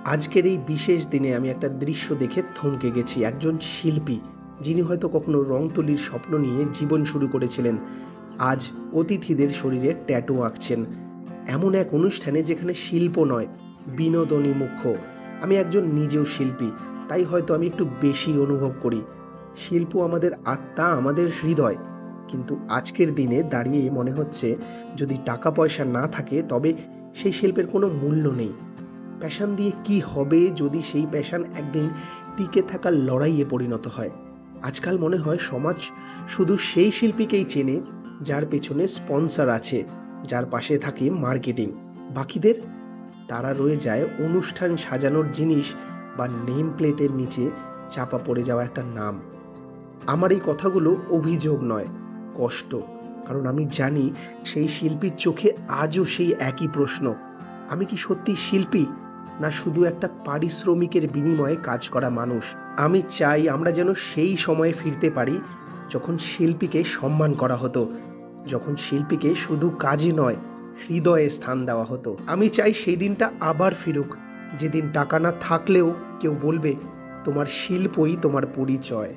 আজকের এই বিশেষ দিনে আমি একটা দৃশ্য দেখে থমকে গেছি। একজন শিল্পী, যিনি হয়তো কখনো রং তুলির স্বপ্ন নিয়ে জীবন শুরু করেছিলেন, আজ অতিথিদের শরীরে ট্যাটু আঁকছেন। এমন এক অনুষ্ঠানে যেখানে শিল্প নয়, বিনোদনই মুখ্য। আমি একজন নিজেও শিল্পী, তাই হয়তো আমি একটু বেশি অনুভব করি। শিল্প আমাদের আত্মা, আমাদের হৃদয়। কিন্তু আজকের দিনে দাঁড়িয়ে মনে হচ্ছে, যদি টাকা পয়সা না থাকে তবে সেই শিল্পের কোনো মূল্য নেই। প্যাশন দিয়ে কি হবে যদি সেই প্যাশন একদিন টিকে থাকার লড়াইয়ে পরিণত হয়? আজকাল মনে হয় সমাজ শুধু সেই শিল্পীকেই চেনে যার পেছনে স্পন্সর আছে, যার পাশে থাকে মার্কেটিং। বাকিদের, তারা রয়ে যায় অনুষ্ঠান সাজানোর জিনিস বা নেম প্লেটের নিচে চাপা পড়ে যাওয়া একটা নাম। আমার এই কথাগুলো অভিযোগ নয়, কষ্ট। কারণ আমি জানি সেই শিল্পীর চোখে আজও সেই একই প্রশ্ন, আমি কি সত্যি শিল্পী, না শুধু একটা পারিশ্রমিকের বিনিময়ে কাজ করা মানুষ? আমি চাই আমরা যেন সেই সময়ে ফিরতে পারি যখন শিল্পীকে সম্মান করা হতো, যখন শিল্পীকে শুধু কাজে নয়, হৃদয়ে স্থান দেওয়া হতো। আমি চাই সেই দিনটা আবার ফিরুক, যেদিন টাকা না থাকলেও কেউ বলবে তোমার শিল্পই তোমার পরিচয়।